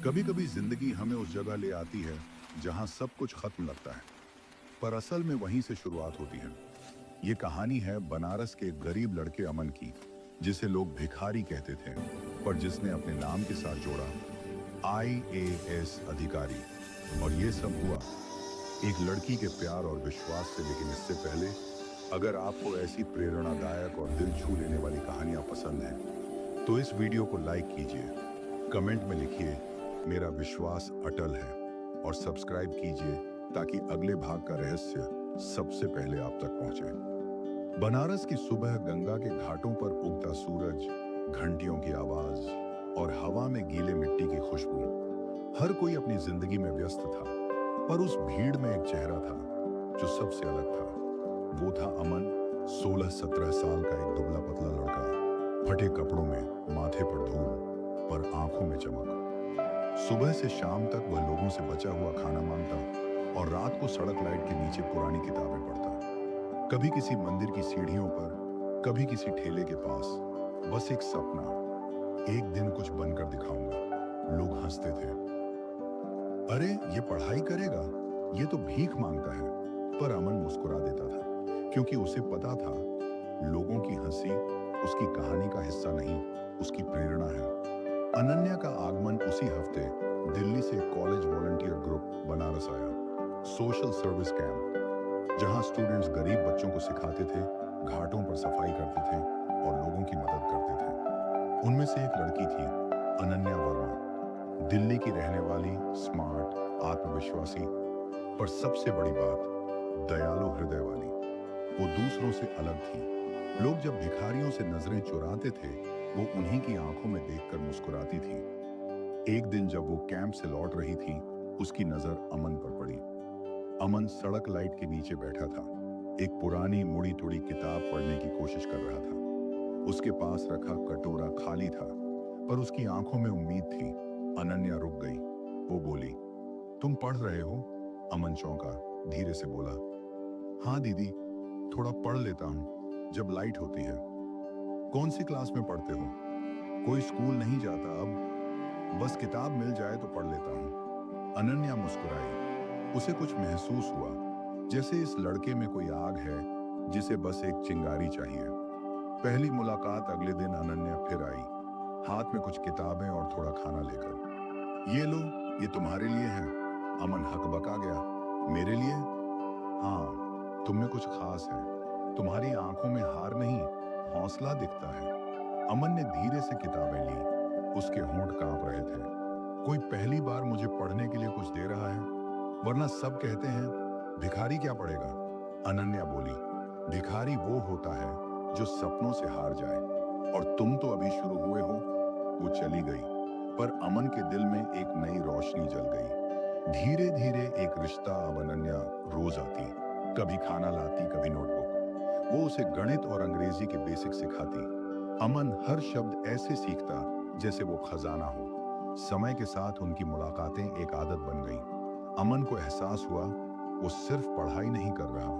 कभी कभी जिंदगी हमें उस जगह ले आती है जहां सब कुछ खत्म लगता है, पर असल में वहीं से शुरुआत होती है। ये कहानी है बनारस के एक गरीब लड़के अमन की, जिसे लोग भिखारी कहते थे, पर जिसने अपने नाम के साथ जोड़ा IAS अधिकारी। और ये सब हुआ एक लड़की के प्यार और विश्वास से। लेकिन इससे पहले, अगर आपको ऐसी प्रेरणादायक और दिल छू लेने वाली कहानियां पसंद हैं, तो इस वीडियो को लाइक कीजिए, कमेंट में लिखिए मेरा विश्वास अटल है, और सब्सक्राइब कीजिए ताकि अगले भाग का रहस्य सबसे पहले आप तक पहुंचे। बनारस की सुबह, गंगा के घाटों पर उगता सूरज, घंटियों की आवाज और हवा में गीले मिट्टी की खुशबू। हर कोई अपनी जिंदगी में व्यस्त था, पर उस भीड़ में एक चेहरा था जो सबसे अलग था। वो था अमन, 16-17 साल का एक दुबला पतला लड़का, फटे कपड़ों में, माथे पर धूल, पर आंखों में चमक। सुबह से शाम तक वह लोगों से बचा हुआ खाना मांगता और रात को सड़क लाइट के नीचे पुरानी किताबें पढ़ता। कभी किसी मंदिर की सीढ़ियों पर, कभी किसी ठेले के पास। बस एक सपना, एक दिन कुछ बनकर दिखाऊंगा। लोग हंसते थे, अरे ये पढ़ाई करेगा, ये तो भीख मांगता है। पर अमन मुस्कुरा देता था, क्योंकि उसे पता था लोगों की हंसी उसकी कहानी का हिस्सा नहीं, उसकी प्रेरणा है। अनन्या का आगमन उसी हफ्ते दिल्ली से कॉलेज वॉलंटियर ग्रुप बनारस आया। सोशल सर्विस कैंप, जहां स्टूडेंट्स गरीब बच्चों को सिखाते थे, घाटों पर सफाई करते थे और लोगों की मदद करते थे। उनमें से एक लड़की थी, अनन्या वर्मा, दिल्ली की रहने वाली, स्मार्ट, आत्मविश्वासी, पर सबसे बड़ी बात, दयालु हृदय वाली। वो दूसरों से अलग थी। लोग जब भिखारियों से नजरें चुराते थे, वो उन्हीं की आंखों में देखकर मुस्कुराती थी। एक दिन जब वो कैंप से लौट रही थी, उसकी नजर अमन पर पड़ी। अमन सड़क लाइट के नीचे बैठा था, एक पुरानी मुड़ी तुड़ी किताब पढ़ने की कोशिश कर रहा था। उसके पास रखा कटोरा खाली था, पर उसकी आंखों में उम्मीद थी। अनन्या रुक गई। वो बोली, तुम पढ़ रहे हो? अमन चौंका, धीरे से बोला, हाँ दीदी, थोड़ा पढ़ लेता हूँ जब लाइट होती है। कौन सी क्लास में पढ़ते हो? कोई स्कूल नहीं जाता अब, बस किताब मिल जाए तो पढ़ लेता हूँ। अनन्या मुस्कुराई। उसे कुछ महसूस हुआ, जैसे इस लड़के में कोई आग है जिसे बस एक चिंगारी चाहिए। पहली मुलाकात अगले दिन अनन्या फिर आई, हाथ में कुछ किताबें और थोड़ा खाना लेकर। ये लो, ये तुम्हारे लिए है। अमन हकबका गया, मेरे लिए? हाँ, तुम में कुछ खास है। तुम्हारी आंखों में हार नहीं, हौसला दिखता है। अमन ने धीरे से किताबें ली। उसके होंठ कांप रहे थे। कोई पहली बार मुझे पढ़ने के लिए कुछ दे रहा है, वरना सब कहते हैं भिखारी क्या पढ़ेगा। अनन्या बोली, भिखारी वो होता है जो सपनों से हार जाए, और तुम तो अभी शुरू हुए हो। वो चली गई, पर अमन के दिल में एक नई रोशनी जल गई। धीरे धीरे एक रिश्ता। अब अनन्या रोज आती, कभी खाना लाती, कभी नोटबुक। वो उसे गणित और अंग्रेजी के बेसिक सिखाती। अमन हर शब्द ऐसे सीखता जैसे वो खजाना हो। समय के साथ उनकी मुलाकातें एक आदत बन गई। अमन को एहसास हुआ वो सिर्फ पढ़ाई नहीं कर रहा,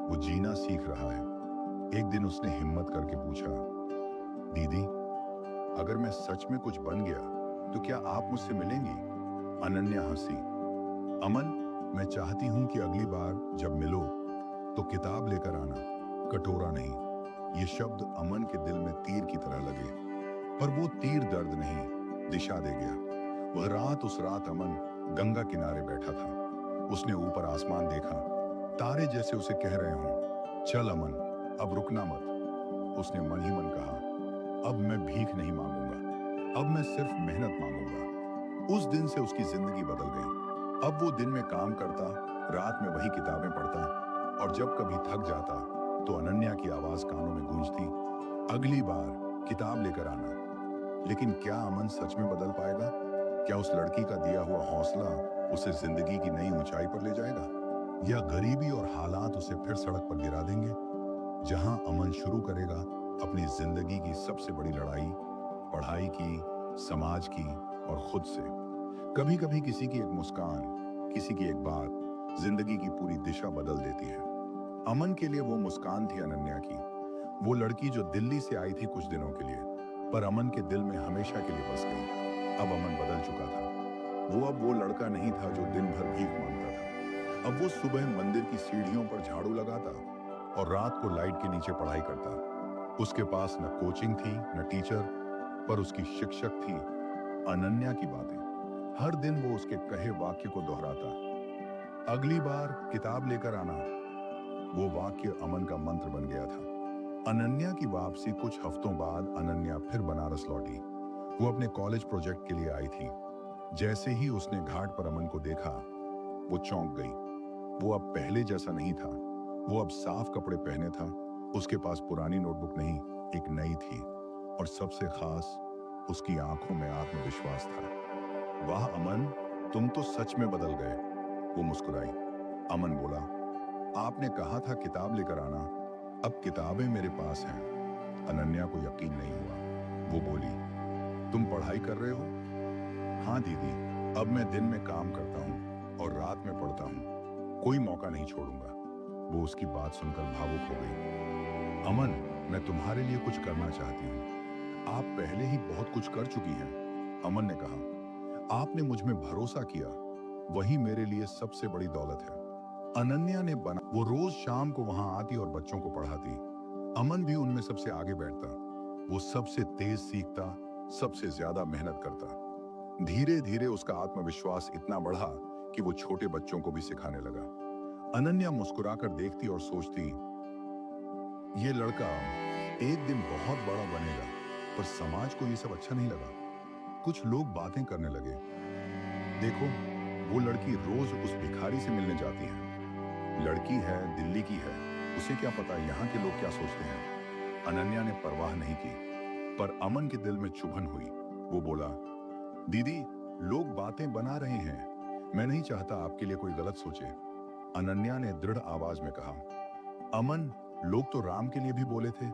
वो जीना सीख रहा है। एक दिन उसने हिम्मत करके पूछा, दीदी, अगर मैं सच में कुछ बन गया तो क्या आप मुझसे मिलेंगी? अनन्या हंसी। अमन, मैं चाहती हूं कि अगली बार जब मिलो तो किताब लेकर आना, कटोरा नहीं। ये शब्द अमन के दिल में तीर की तरह लगे, पर वो तीर दर्द नहीं, दिशा दे गया। वह रात, उस रात अमन गंगा किनारे बैठा था। उसने ऊपर आसमान देखा, तारे जैसे उसे कह रहे हों, चल अमन, अब रुकना मत। उसने मन ही मन कहा, अब मैं भीख नहीं मांगूंगा, अब मैं सिर्फ मेहनत मांगूंगा। उस दिन से उसकी जिंदगी बदल गई। अब वो दिन में काम करता, रात में वही किताबें पढ़ता, और जब कभी थक जाता तो अनन्या की आवाज कानों में गूंजती, अगली बार किताब लेकर आना। लेकिन क्या अमन सच में बदल पाएगा? क्या उस लड़की का दिया हुआ हौसला उसे जिंदगी की नई ऊंचाई पर ले जाएगा, या गरीबी और हालात उसे फिर सड़क पर गिरा देंगे? जहां अमन शुरू करेगा अपनी जिंदगी की सबसे बड़ी लड़ाई, पढ़ाई की, समाज की और खुद से। कभी कभी किसी की एक मुस्कान, किसी की एक बात जिंदगी की पूरी दिशा बदल देती है। अमन के लिए वो मुस्कान थी अनन्या की, वो लड़की जो दिल्ली से आई थी कुछ दिनों के लिए, पर अमन के दिल में हमेशा के लिए बस गई। अब अमन बदल चुका था। वो अब वो लड़का नहीं था जो दिन भर भीख मांगता था। अब वो सुबह मंदिर की सीढ़ियों पर झाड़ू लगाता और रात को लाइट के नीचे पढ़ाई करता। उसके पास न कोचिंग थी न टीचर, पर उसकी शिक्षक थी अनन्या की बातें। हर दिन वो उसके कहे वाक्य को दोहराता, अगली बार किताब लेकर आना। वो वाक्य अमन का मंत्र बन गया था। अनन्या की वापसी कुछ हफ्तों बाद अनन्या फिर बनारस लौटी। वो अपने कॉलेज प्रोजेक्ट के लिए आई थी। जैसे ही उसने घाट पर अमन को देखा, वो चौंक गई। वो अब पहले जैसा नहीं था। वो अब साफ कपड़े पहने था। उसके पास पुरानी नोटबुक नहीं, एक नई थी। और सबसे खास, उसकी आंखों में आत्मविश्वास था। वाह अमन, तुम तो सच में बदल गए। वो मुस्कुराई। अमन बोला, आपने कहा था किताब लेकर आना, अब किताबें मेरे पास हैं। अनन्या को यकीन नहीं हुआ। वो बोली, तुम पढ़ाई कर रहे हो? हाँ दीदी, अब मैं दिन में काम करता हूँ और रात में पढ़ता हूँ। कोई मौका नहीं छोड़ूंगा। वो उसकी बात सुनकर भावुक हो गई। अमन, मैं तुम्हारे लिए कुछ करना चाहती हूँ। आप पहले ही बहुत कुछ कर चुकी हैं। अमन ने कहा, आपने मुझ में भरोसा किया, वही मेरे लिए सबसे बड़ी दौलत है। अनन्या ने बना वो रोज शाम को वहां आती और बच्चों को पढ़ाती। अमन भी उनमें सबसे आगे बैठता। वो सबसे तेज सीखता, सबसे ज्यादा मेहनत करता। धीरे धीरे उसका आत्मविश्वास इतना बढ़ा कि वो छोटे बच्चों को भी सिखाने लगा। अनन्या मुस्कुराकर देखती और सोचती, ये लड़का एक दिन बहुत बड़ा बनेगा। पर समाज को ये सब अच्छा नहीं लगा। कुछ लोग बातें करने लगे, देखो वो लड़की रोज उस भिखारी से मिलने जाती है। लड़की है, दिल्ली की है, उसे क्या पता यहाँ के लोग क्या सोचते हैं। अनन्या ने परवाह नहीं की, पर अमन के दिल में चुभन हुई। वो बोला, दीदी, लोग बातें बना रहे हैं, मैं नहीं चाहता आपके लिए कोई गलत सोचे। अनन्या ने दृढ़ आवाज में कहा, अमन, लोग तो राम के लिए भी बोले थे,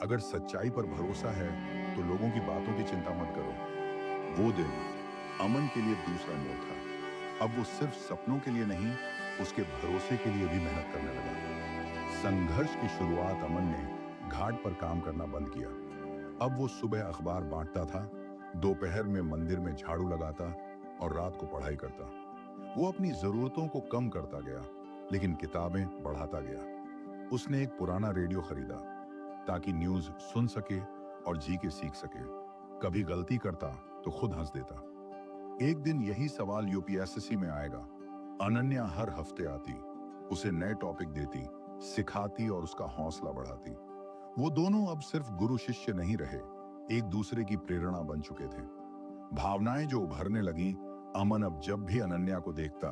अगर सच्चाई पर भरोसा है तो लोगों की बातों की चिंता मत करो। वो दिन अमन के लिए दूसरा मोड़ था। अब वो सिर्फ सपनों के लिए नहीं, उसके भरोसे के लिए भी मेहनत करने लगा। संघर्ष की शुरुआत अमन ने घाट पर काम करना बंद किया। अब वो सुबह अखबार बांटता था, दोपहर में मंदिर में झाड़ू लगाता और रात को पढ़ाई करता। वो अपनी जरूरतों को कम करता गया, लेकिन किताबें बढ़ाता गया। उसने एक पुराना रेडियो खरीदा ताकि न्यूज सुन सके और जी के सीख सके। कभी गलती करता तो खुद हंस देता। एक दिन यही सवाल यूपीएससी में आएगा। अनन्या हर हफ्ते आती, उसे नए टॉपिक देती, सिखाती और उसका हौसला बढ़ाती। वो दोनों अब सिर्फ गुरु शिष्य नहीं रहे, एक दूसरे की प्रेरणा बन चुके थे। भावनाएं जो उभरने लगी, अमन अब जब भी अनन्या को देखता,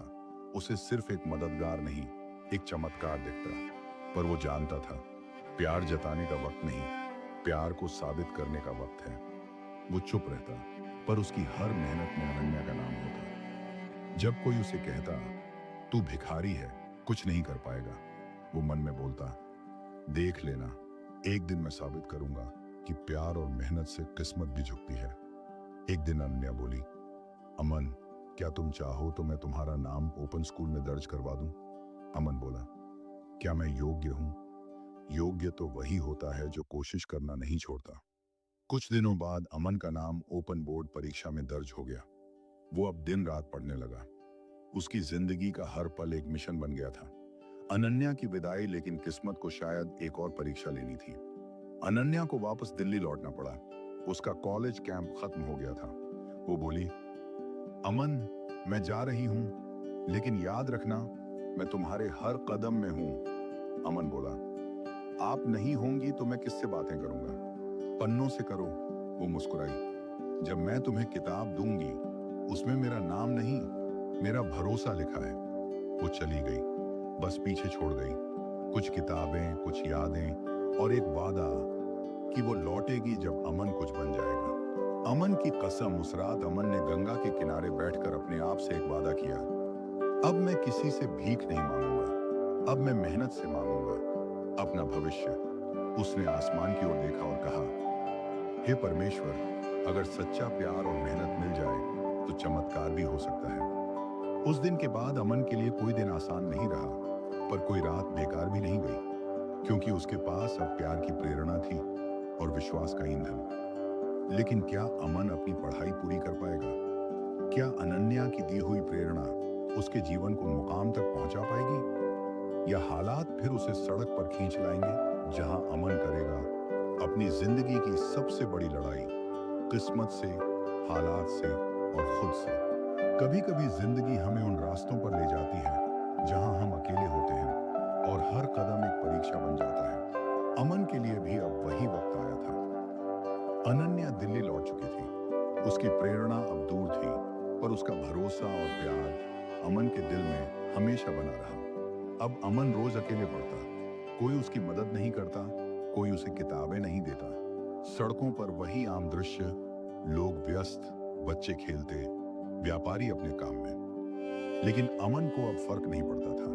उसे सिर्फ एक मददगार नहीं, एक चमत्कार दिखता। पर वो जानता था, प्यार जताने का वक्त नहीं, प्यार को साबित करने का वक्त है। वो चुप रहता, पर उसकी हर मेहनत में अनन्या का नाम होता। जब कोई उसे कहता, तू भिखारी है, कुछ नहीं कर पाएगा, वो मन में बोलता, देख लेना, एक दिन मैं साबित करूंगा कि प्यार और मेहनत से किस्मत भी झुकती है। एक दिन अनन्या बोली, अमन, क्या तुम चाहो तो मैं तुम्हारा नाम ओपन स्कूल में दर्ज करवा दूं? अमन बोला, क्या मैं योग्य हूं? योग्य तो वही होता है जो कोशिश करना नहीं छोड़ता। कुछ दिनों बाद अमन का नाम ओपन बोर्ड परीक्षा में दर्ज हो गया। वो अब दिन रात पढ़ने लगा। उसकी जिंदगी का हर पल एक मिशन बन गया था। अनन्या की विदाई, लेकिन किस्मत को शायद एक और परीक्षा लेनी थी। अनन्या को वापस दिल्ली लौटना पड़ा। उसका कॉलेज कैंप खत्म हो गया था। वो बोली, अमन, मैं जा रही हूं, लेकिन याद रखना, मैं तुम्हारे हर कदम में हूं। अमन बोला, आप नहीं होंगी तो मैं किससे बातें करूंगा? पन्नों से करो। वो मुस्कुराई, जब मैं तुम्हें किताब दूंगी, उसमें मेरा नाम नहीं, मेरा भरोसा लिखा है। वो चली गई, बस पीछे छोड़ गई कुछ किताबें, कुछ यादें और एक वादा कि वो लौटेगी जब अमन कुछ बन जाएगा। अमन की कसम। उस रात अमन ने गंगा के किनारे बैठकर अपने आप से एक वादा किया, अब मैं किसी से भीख नहीं मांगूंगा, अब मैं मेहनत से मांगूंगा अपना भविष्य। उसने आसमान की ओर देखा और कहा, हे परमेश्वर, अगर सच्चा प्यार और मेहनत मिल जाए तो चमत्कार भी हो सकता है। उस दिन के बाद अमन के लिए कोई दिन आसान नहीं रहा, पर कोई रात बेकार भी नहीं गई, क्योंकि उसके पास अब प्यार की प्रेरणा थी और विश्वास का ईंधन। लेकिन क्या अमन अपनी पढ़ाई पूरी कर पाएगा? क्या अनन्या की दी हुई प्रेरणा उसके जीवन को मुकाम तक पहुंचा पाएगी, या हालात फिर उसे सड़क पर खींच लाएंगे जहां अमन करेगा अपनी जिंदगी की सबसे बड़ी लड़ाई, किस्मत से, हालात से और खुद से। कभी कभी जिंदगी हमें उन रास्तों पर ले जाती है जहां हम अकेले होते हैं और हर कदम एक परीक्षा बन जाता है। अमन के लिए भी अब वही वक्त आया था। अनन्या दिल्ली लौट चुकी थी। उसकी प्रेरणा अब दूर थी, पर उसका भरोसा और प्यार अमन के दिल में हमेशा बना रहा। अब अमन रोज अकेले पढ़ता, कोई उसकी मदद नहीं करता, कोई उसे किताबें नहीं देता। सड़कों पर वही आम दृश्य, लोग व्यस्त, बच्चे खेलते, व्यापारी अपने काम में। लेकिन अमन को अब फर्क नहीं पड़ता था,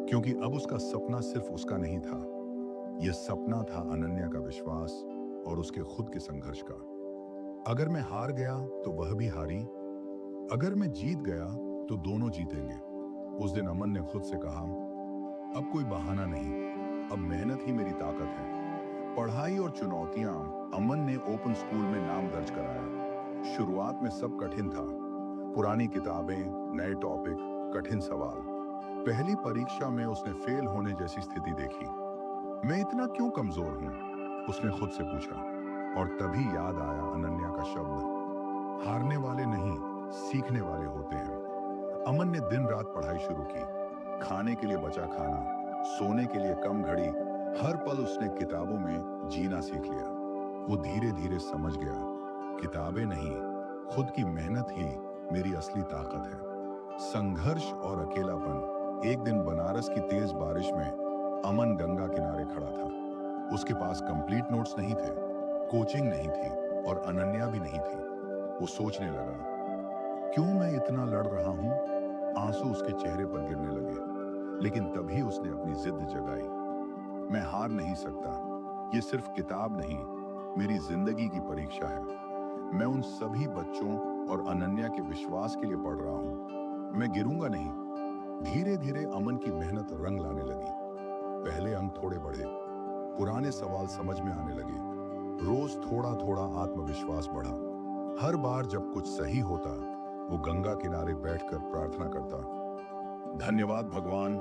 क्योंकि अब उसका सपना सिर्फ उसका नहीं था। यह सपना था अनन्या का विश्वास और उसके खुद के संघर्ष का। अगर मैं हार गया तो वह भी हारी, अगर मैं जीत गया तो दोनों जीतेंगे। उस दिन अमन ने खुद से कहा, अब कोई बहाना नहीं, अब मेहनत ही मेरी ताकत है। पढ़ाई और चुनौतियां। अमन ने ओपन स्कूल में नाम दर्ज कराया। शुरुआत में सब कठिन था, पुरानी किताबें, नए टॉपिक, कठिन सवाल। पहली परीक्षा में उसने फेल होने जैसी स्थिति देखी। मैं इतना क्यों कमजोर हूं, उसने खुद से पूछा। और तभी याद आया अनन्या का शब्द, हारने वाले नहीं, सीखने वाले होते हैं। अमन ने दिन रात पढ़ाई शुरू की, खाने के लिए बचा खाना, सोने के लिए कम घड़ी। हर पल उसने किताबों में जीना सीख लिया। वो धीरे धीरे समझ गया, किताबें नहीं, खुद की मेहनत ही मेरी असली ताकत है। संघर्ष और अकेलापन। एक दिन बनारस की तेज बारिश में अमन गंगा किनारे खड़ा था। उसके पास कंप्लीट नोट्स नहीं थे, कोचिंग नहीं थी और अनन्या भी नहीं थी। वो सोचने लगा, क्यों मैं इतना लड़ रहा हूं? आंसू उसके चेहरे पर गिरने लगे। लेकिन तभी उसने अपनी जिद जगाई, मैं हार नहीं सकता। ये सिर्फ किताब नहीं, मेरी जिंदगी की परीक्षा है। मैं उन सभी बच्चों और अनन्या के विश्वास के लिए पढ़ रहा हूं। मैं गिरूंगा नहीं। धीरे धीरे अमन की मेहनत रंग लाने लगी। पहले अंक थोड़े बढ़े, पुराने सवाल समझ में आने लगे। रोज थोड़ा थोड़ा आत्मविश्वास बढ़ा। हर बार जब कुछ सही होता, वो गंगा किनारे बैठकर प्रार्थना करता, धन्यवाद भगवान,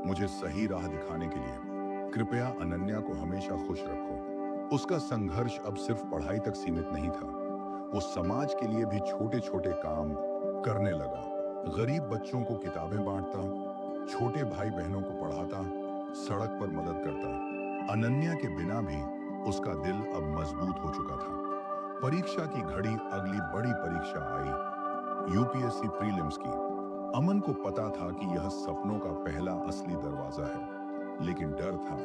मुझे सही राह दिखाने के लिए। कृपया अनन्या को हमेशा खुश रखो। उसका संघर्ष अब सिर्फ पढ़ाई तक सीमित नहीं था। वो समाज के लिए भी छोटे छोटे काम करने लगा। गरीब बच्चों को किताबें बांटता, छोटे भाई बहनों को पढ़ाता, सड़क पर मदद करता। अनन्या के बिना भी उसका दिल अब मजबूत हो चुका था। परीक्षा की घड़ी, अगली बड़ी परीक्षा आई, यूपीएससी प्रीलिम्स की। अमन को पता था कि यह सपनों का पहला असली दरवाजा है, लेकिन डर था,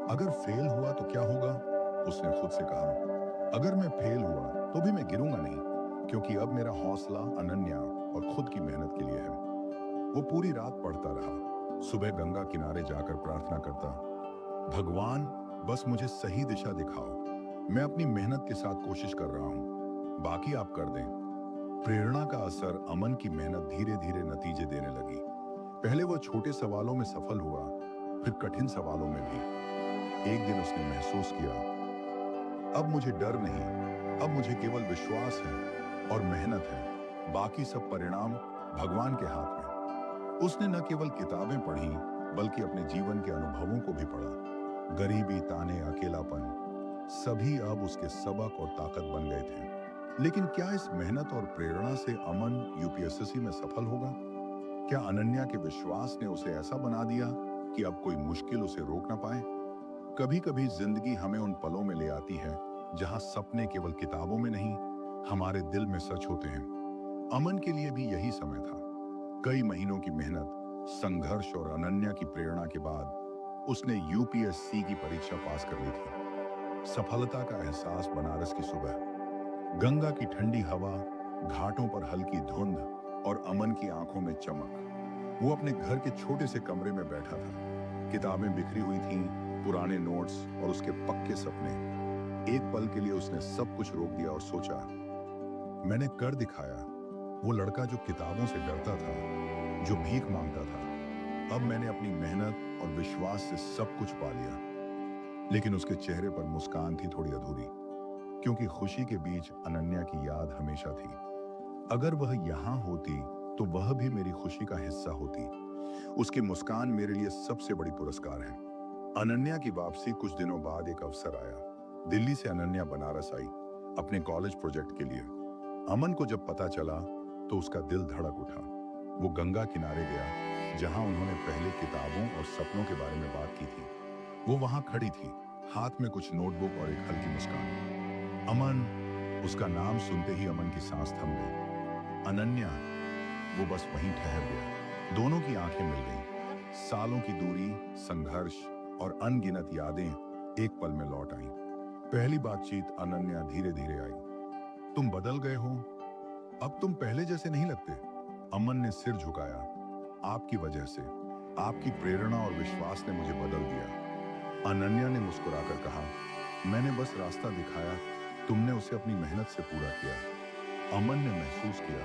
अगर फेल हुआ तो क्या होगा? उसने खुद से कहा, अगर मैं फेल हुआ तो भी मैं गिरूंगा नहीं, क्योंकि अब मेरा हौसला अनन्या और खुद की मेहनत के लिए है। वो पूरी रात पढ़ता रहा, सुबह गंगा किनारे जाकर प्रार्थना करता, भगवान बस मुझे सही दिशा दिखाओ। मैं अपनी मेहनत के साथ कोशिश कर रहा हूं, बाकी आप कर दें। प्रेरणा का असर। अमन की मेहनत धीरे धीरे नतीजे देने लगी। पहले वो छोटे सवालों में सफल हुआ, फिर कठिन सवालों में भी। एक दिन उसने महसूस किया, अब मुझे डर नहीं, अब मुझे केवल विश्वास है और मेहनत है। बाकी सब परिणाम भगवान के हाथ में। उसने न केवल किताबें पढ़ी, बल्कि अपने जीवन के अनुभवों को भी पढ़ा। गरीबी, ताने, अकेलापन, सभी अब उसके सबक और ताकत बन गए थे। लेकिन क्या इस मेहनत और प्रेरणा से अमन यूपीएससी में सफल होगा? क्या अनन्या के विश्वास ने उसे ऐसा बना दिया कि अब कोई मुश्किल उसे रोक ना पाए? कभी कभी जिंदगी हमें उन पलों में ले आती है जहां सपने केवल किताबों में नहीं, हमारे दिल में सच होते हैं। अमन के लिए भी यही समय था। कई महीनों की मेहनत, संघर्ष और अनन्या की प्रेरणा के बाद उसने यूपीएससी की परीक्षा पास कर ली थी। सफलता का एहसास। बनारस की सुबह, गंगा की ठंडी हवा, घाटों पर हल्की धुंध और अमन की आंखों में चमक। वो अपने घर के छोटे से कमरे में बैठा था। किताबें बिखरी हुई थीं, पुराने नोट्स और उसके पक्के सपने। एक पल के लिए उसने सब कुछ रोक दिया और सोचा, मैंने कर दिखाया। वो लड़का जो किताबों से डरता था, जो भीख मांगता था, अब मैंने अपनी मेहनत और विश्वास से सब कुछ पा लिया। लेकिन उसके चेहरे पर मुस्कान थी थोड़ी अधूरी, क्योंकि खुशी के बीच अनन्या की याद हमेशा थी। अगर वह यहाँ होती तो वह भी मेरी खुशी का हिस्सा होती। उसकी मुस्कान मेरे लिए सबसे बड़ी पुरस्कार है। अनन्या की वापसी कुछ दिनों बाद एक अवसर आया। दिल्ली से अनन्या बनारस आई अपने कॉलेज प्रोजेक्ट के लिए। अमन को जब पता चला तो उसका दिल धड़क उठा। वो गंगा किनारे गया जहां उन्होंने पहले किताबों और सपनों के बारे में बात की थी। वो वहां खड़ी थी, हाथ में कुछ नोटबुक और एक हल्की मुस्कान। अमन, उसका नाम सुनते ही अमन की सांस थम गई। अनन्या, वो बस वहीं ठहर गया। दोनों की आंखें मिल गईं। सालों की दूरी, संघर्ष और अनगिनत यादें एक पल में लौट आईं। पहली बातचीत अनन्या धीरे धीरे आई। तुम बदल गए हो, अब तुम पहले जैसे नहीं लगते। अमन ने सिर झुकाया। आपकी वजह से, आपकी प्रेरणा और विश्वास ने मुझे बदल दिया। अनन्या ने मुस्कुराकर कहा, मैंने बस रास्ता दिखाया, तुमने उसे अपनी मेहनत से पूरा किया। अमन ने महसूस किया,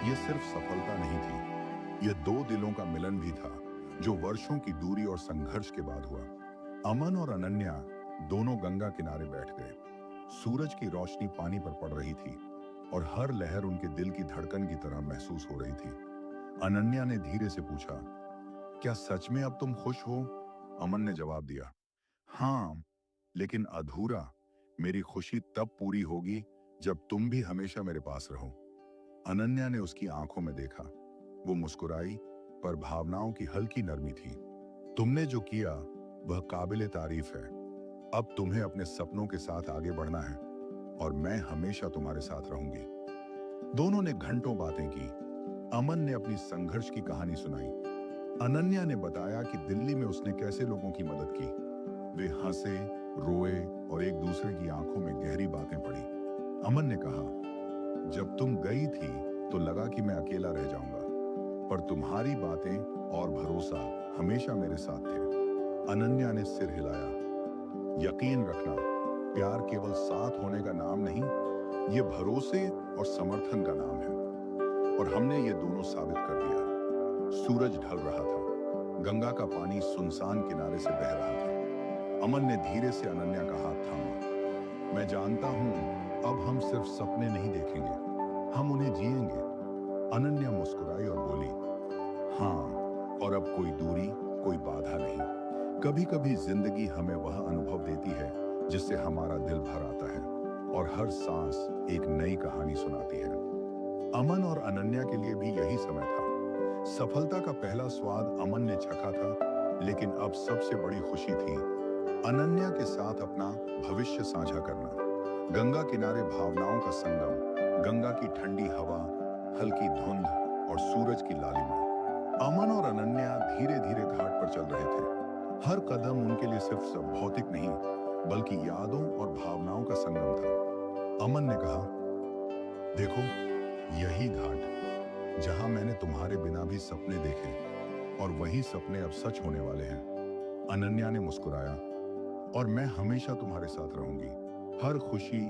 यह सिर्फ सफलता नहीं थी, यह दो दिलों का मिलन भी था, जो वर्षों की दूरी और संघर्ष के बाद हुआ। अमन और अनन्या दोनों गंगा किनारे बैठ गए। सूरज की रोशनी पानी पर पड़ रही थी और हर लहर उनके दिल की धड़कन की तरह महसूस हो रही थी। अनन्या ने धीरे से पूछा, क्या सच में अब तुम खुश हो? अमन ने जवाब दिया, हाँ, लेकिन अधूरा। मेरी खुशी तब पूरी होगी जब तुम भी हमेशा मेरे पास रहो। अनन्या ने उसकी आंखों में देखा। वो मुस्कुराई, पर भावनाओं की हल्की नरमी थी। तुमने जो किया वह काबिले तारीफ है। अब तुम्हें अपने सपनों के साथ आगे बढ़ना है और मैं हमेशा तुम्हारे साथ रहूंगी। दोनों ने घंटों बातें की। अमन ने अपनी संघर्ष की कहानी सुनाई। अनन्या ने बताया कि दिल्ली में उसने कैसे लोगों की मदद की। वे हंसे, रोए और एक दूसरे की आंखों में गहरी बातें पड़ी। अमन ने कहा, जब तुम गई थी तो लगा कि मैं अकेला रह जाऊंगा, पर तुम्हारी बातें और भरोसा हमेशा मेरे साथ थे। अनन्या ने सिर हिलाया। यकीन रखना, प्यार केवल साथ होने का नाम नहीं, ये भरोसे और समर्थन का नाम है। और हमने ये दोनों साबित कर दिया। सूरज ढल रहा था। गंगा का पानी सुनसान किनारे से बह रहा था। अमन ने धीरे से अनन्या का हाथ थामा। मैं जानता हूं, अब हम सिर्फ सपने नहीं देखेंगे, हम उन्हें जिएंगे। अनन्या मुस्कुराई और बोली, हाँ, और अब कोई दूरी, कोई बाधा नहीं। कभी कभी जिंदगी हमें वह अनुभव देती है जिससे हमारा दिल भर आता है और हर सांस एक नई कहानी सुनाती है। अमन और अनन्या के लिए भी यही समय था। सफलता का पहला स्वाद अमन ने चखा था, लेकिन अब सबसे बड़ी खुशी थी अनन्या के साथ अपना भविष्य साझा करना। गंगा किनारे भावनाओं का संगम, गंगा की ठंडी हवा, हल्की धुंध और सूरज की लालिमा। अमन और अनन्या धीरे धीरे घाट पर चल रहे थे। हर कदम उनके लिए सिर्फ भौतिक नहीं, बल्कि यादों और भावनाओं का संगम था। अमन ने कहा, देखो, यही घाट जहां मैंने तुम्हारे बिना भी सपने देखे, और वही सपने अब सच होने वाले हैं। अनन्या ने मुस्कुराया, और मैं हमेशा तुम्हारे साथ रहूंगी, हर खुशी,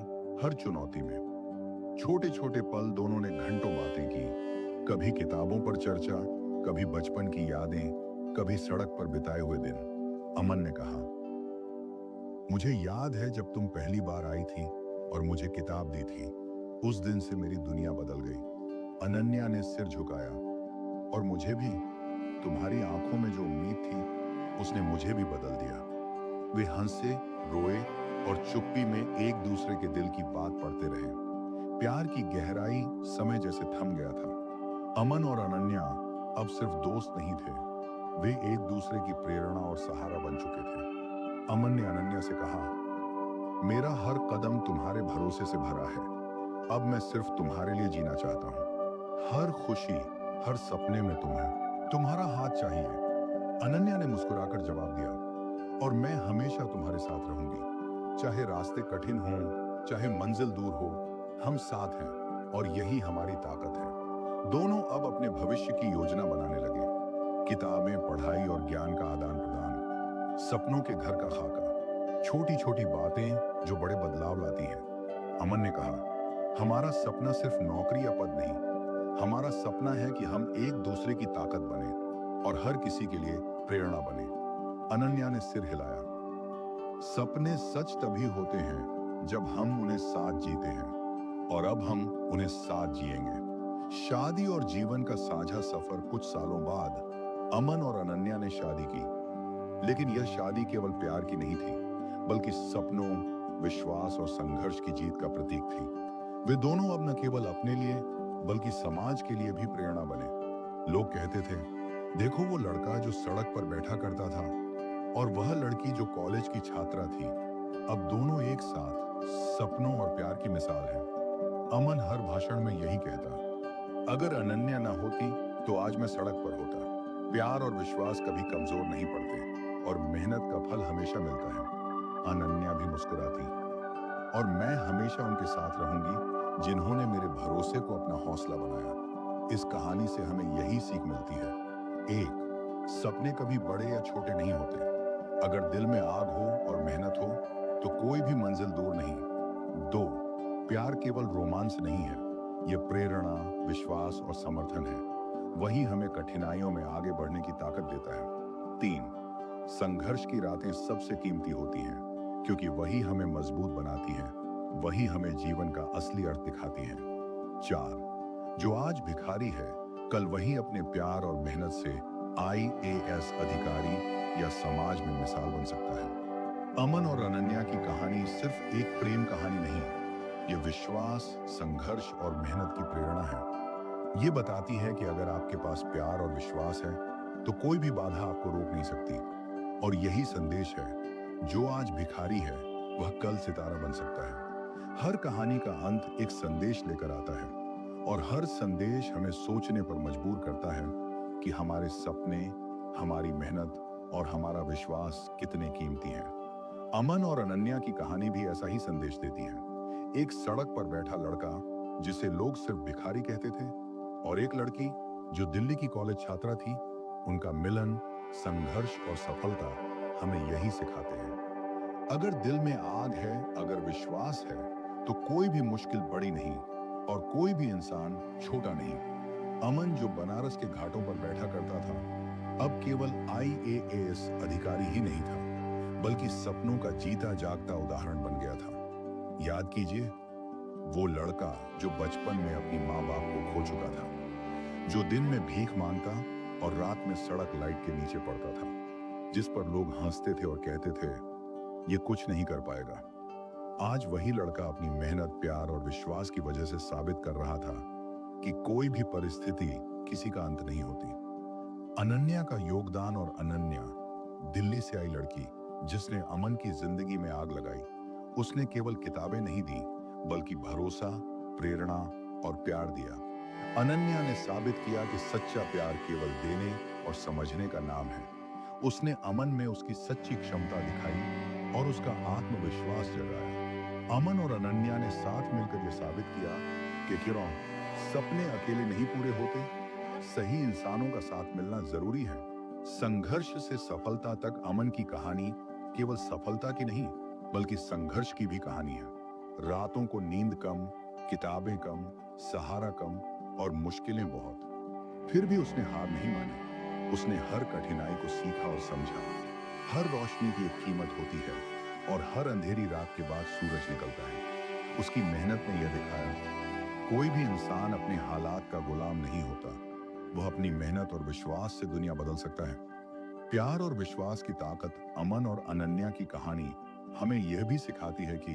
हर चुनौती में। छोटे छोटे पल दोनों ने घंटों बातें की। कभी किताबों पर चर्चा, कभी बचपन की यादें, कभी सड़क पर बिताए हुए दिन। अमन ने कहा, मुझे याद है जब तुम पहली बार आई थी और मुझे किताब दी थी। उस दिन से मेरी दुनिया बदल गई। अनन्या ने सिर झुकाया, और मुझे भी। तुम्हारी आंखों में जो उम्मीद थी, उसने मुझे भी बदल दिया। वे हंसे, रोए और चुप्पी में एक दूसरे के दिल की बात पढ़ते रहे। प्यार की गहराई समय जैसे थम गया था। अमन और अनन्या अब सिर्फ दोस्त नहीं थे, वे एक दूसरे की प्रेरणा और सहारा बन चुके थे। अमन ने अनन्या से कहा, मेरा हर कदम तुम्हारे भरोसे से भरा है। अब मैं सिर्फ तुम्हारे लिए जीना चाहता हूँ। हर खुशी, हर सपने में तुम्हारा हाथ चाहिए। अनन्या ने मुस्कुराकर जवाब दिया, और मैं हमेशा तुम्हारे साथ रहूंगी। चाहे रास्ते कठिन हों, चाहे मंजिल दूर हो, हम साथ हैं, और यही हमारी ताकत है। दोनों अब अपने भविष्य की योजना बनाने लगे। किताबें, पढ़ाई और ज्ञान का आदान प्रदान, सपनों के घर का खाका, छोटी छोटी बातें जो बड़े बदलाव लाती हैं। अमन ने कहा, हमारा सपना सिर्फ नौकरी या पद नहीं, हमारा सपना है कि हम एक दूसरे की ताकत बने और हर किसी के लिए प्रेरणा बने। अनन्या ने सिर हिलाया। सपने सच तभी होते हैं जब हम उन्हें साथ जीते हैं, और अब हम उन्हें साथ जिएंगे। शादी और जीवन का साझा सफर कुछ सालों बाद अमन और अनन्या ने शादी की। लेकिन यह शादी केवल प्यार की नहीं थी, बल्कि सपनों, विश्वास और संघर्ष की जीत का प्रतीक थी। वे दोनों अब न केवल अपने लिए, बल्कि समाज के लिए भी प्रेरणा बने। लोग कहते थे, देखो वो लड़का जो सड़क पर बैठा करता था और वह लड़की जो कॉलेज की छात्रा थी, अब दोनों एक साथ सपनों और प्यार की मिसाल है। अमन हर भाषण में यही कहता, अगर अनन्या ना होती तो आज मैं सड़क पर होता। प्यार और विश्वास कभी कमजोर नहीं पड़ते और मेहनत का फल हमेशा मिलता है। अनन्या भी मुस्कुराती, और मैं हमेशा उनके साथ रहूंगी जिन्होंने मेरे भरोसे को अपना हौसला बनाया। इस कहानी से हमें यही सीख मिलती है। एक, सपने कभी बड़े या छोटे नहीं होते। अगर दिल में आग हो और मेहनत हो तो कोई भी मंजिल दूर नहीं। दो, प्यार केवल रोमांस नहीं है, ये प्रेरणा, विश्वास और समर्थन है। वही हमें कठिनाइयों में आगे बढ़ने की ताकत देता है। तीन, संघर्ष की रातें सबसे कीमती होती हैं, क्योंकि वही हमें मजबूत बनाती हैं, वही हमें जीवन का असली अर्थ दिखाती हैं। चार, जो आज भिखारी है, कल वही अपने प्यार और मेहनत से IAS अधिकारी या समाज में मिसाल बन सकता है। अमन और अनन्या की कहानी सिर्फ एक प्रेम कहानी नहीं, ये विश्वास, संघर्ष और मेहनत की प्रेरणा है। ये बताती है कि अगर आपके पास प्यार और विश्वास है, तो कोई भी बाधा आपको रोक नहीं सकती। और यही संदेश है, जो आज भिखारी है, वह कल सितारा बन सकता है। हर कहानी का अंत एक संदेश लेकर आता है, और हर संदेश हमें सोचने पर मजबूर करता है कि हमारे सपने, हमारी मेहनत और हमारा विश्वास कितने कीमती हैं। अमन और अनन्या की कहानी भी ऐसा ही संदेश देती है। एक सड़क पर बैठा लड़का जिसे लोग सिर्फ भिखारी कहते थे, और एक लड़की जो दिल्ली की कॉलेज छात्रा थी। उनका मिलन, संघर्ष और सफलता हमें यही सिखाते हैं। अगर दिल में आग है, अगर विश्वास है, तो कोई भी मुश्किल बड़ी नहीं और कोई भी इंसान छोटा नहीं। अमन जो बनारस के घाटों पर बैठा करता था, अब केवल IAS अधिकारी ही नहीं था, बल्कि सपनों का जीता जागता उदाहरण बन गया था। याद कीजिए, वो लड़का जो बचपन में अपनी माँ बाप को खो चुका था, जो दिन में भीख मांगता और रात में सड़क लाइट के नीचे पड़ता था, जिस पर लोग हंसते थे और कहते थे, ये कुछ नहीं कर पाएगा। आज वही लड़का अपनी मेहनत, प्यार और विश्वास की वजह से साबित कर रहा था कि कोई भी परिस्थिति किसी का अंत नहीं होती। अनन्या का योगदान और अनन्या, दिल्ली से आई लड़की जिसने अमन की जिंदगी में आग लगाई, उसने केवल किताबें नहीं दी, बल्कि भरोसा, प्रेरणा और प्यार दिया। अनन्या ने साबित किया कि सच्चा प्यार केवल देने और समझने का नाम है। उसने अमन में उसकी सच्ची क्षमता दिखाई और उसका आत्मविश्वास जगाया। अमन और अनन्या ने साथ मिलकर यह साबित किया कि क्यों सपने अकेले नहीं पूरे होते, सही इंसानों का साथ मिलना जरूरी है। संघर्ष से सफलता तक अमन की कहानी केवल सफलता की नहीं, बल्कि संघर्ष की भी कहानी है। रातों को नींद कम, किताबें कम, सहारा कम और मुश्किलें बहुत, फिर भी उसने हार नहीं मानी। उसने हर कठिनाई को सीखा और समझा। हर रोशनी की एक कीमत होती है और हर अंधेरी रात के बाद सूरज निकलता है। उसकी मेहनत ने यह दिखाया, कोई भी इंसान अपने हालात का गुलाम नहीं होता, वह अपनी मेहनत और विश्वास से दुनिया बदल सकता है। प्यार और विश्वास की ताकत, अमन और अनन्या की कहानी हमें यह भी सिखाती है कि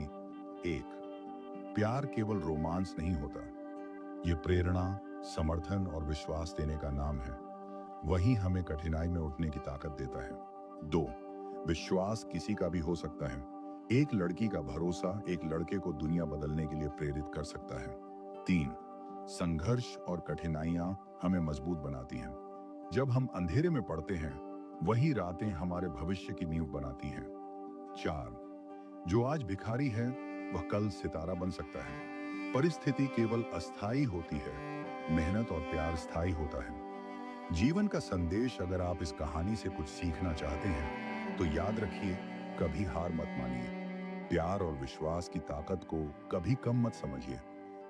एक, प्यार केवल रोमांस नहीं होता, ये प्रेरणा, समर्थन और विश्वास देने का नाम है। वही हमें कठिनाई में उठने की ताकत देता है। दो, विश्वास किसी का भी हो सकता है। एक लड़की का भरोसा एक लड़के को दुनिया बदलने के लिए प्रेरित कर सकता है। तीन, संघर्ष और कठिनाइयां हमें मजबूत बनाती हैं। जब हम अंधेरे में पड़ते हैं, वही रातें हमारे भविष्य की नींव बनाती हैं। चार, जो आज भिखारी है, वह कल सितारा बन सकता है। परिस्थिति केवल अस्थायी होती है, मेहनत और प्यार स्थायी होता है। जीवन का संदेश, अगर आप इस कहानी से कुछ सीखना चाहते हैं, तो याद रखिए, कभी हार मत मानिए। प्यार और विश्वास की ताकत को कभी कम मत समझिए।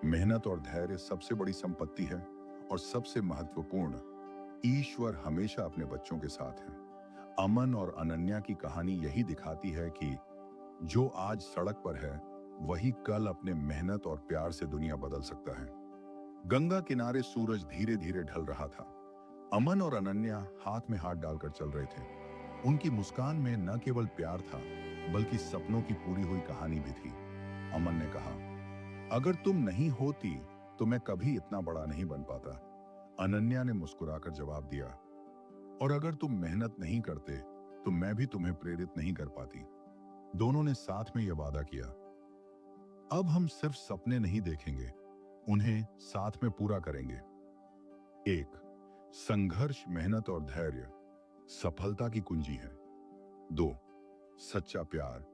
मेहनत और धैर्य सबसे बड़ी संपत्ति है, और सबसे महत्वपूर्ण, ईश्वर हमेशा अपने बच्चों के साथ है। अमन और अनन्या की कहानी यही दिखाती है कि जो आज सड़क पर है, वही कल अपने मेहनत और प्यार से दुनिया बदल सकता है। गंगा किनारे सूरज धीरे धीरे ढल रहा था। अमन और अनन्या हाथ में हाथ डालकर चल रहे थे। उनकी मुस्कान में न केवल प्यार था, बल्कि सपनों की पूरी हुई कहानी भी थी। अमन ने कहा, अगर तुम नहीं होती तो मैं कभी इतना बड़ा नहीं बन पाता। अनन्या ने मुस्कुराकर जवाब दिया, और अगर तुम मेहनत नहीं करते तो मैं भी तुम्हें प्रेरित नहीं कर पाती। दोनों ने साथ में यह वादा किया, अब हम सिर्फ सपने नहीं देखेंगे, उन्हें साथ में पूरा करेंगे। एक, संघर्ष, मेहनत और धैर्य सफलता की कुंजी है। दो, सच्चा प्यार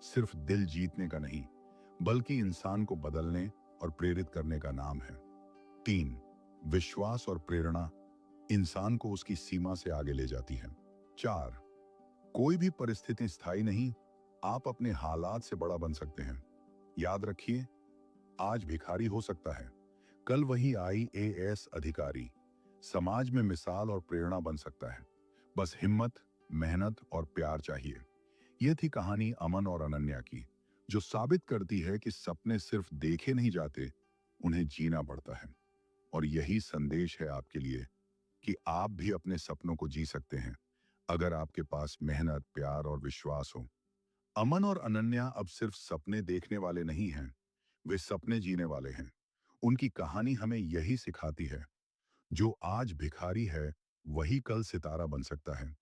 सिर्फ दिल जीतने का नहीं, बल्कि इंसान को बदलने और प्रेरित करने का नाम है। तीन, विश्वास और प्रेरणा इंसान को उसकी सीमा से आगे ले जाती है। चार, कोई भी परिस्थिति स्थायी नहीं, आप अपने हालात से बड़ा बन सकते हैं। याद रखिए, आज भिखारी हो सकता है, कल वही IAS अधिकारी समाज में मिसाल और प्रेरणा बन सकता है। बस हिम्मत, मेहनत और प्यार चाहिए। यह थी कहानी अमन और अनन्या की, जो साबित करती है कि सपने सिर्फ देखे नहीं जाते, उन्हें जीना पड़ता है। और यही संदेश है आपके लिए कि आप भी अपने सपनों को जी सकते हैं, अगर आपके पास मेहनत, प्यार और विश्वास हो। अमन और अनन्या अब सिर्फ सपने देखने वाले नहीं हैं, वे सपने जीने वाले हैं। उनकी कहानी हमें यही सिखाती है, जो आज भिखारी है वही कल सितारा बन सकता है।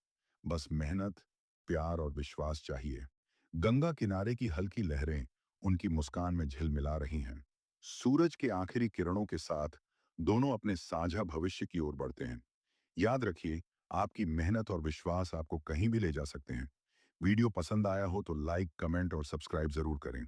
बस मेहनत, प्यार और विश्वास चाहिए। गंगा किनारे की हल्की लहरें उनकी मुस्कान में झिलमिला रही हैं। सूरज के आखिरी किरणों के साथ दोनों अपने साझा भविष्य की ओर बढ़ते हैं। याद रखिए, आपकी मेहनत और विश्वास आपको कहीं भी ले जा सकते हैं। वीडियो पसंद आया हो तो लाइक, कमेंट और सब्सक्राइब जरूर करें।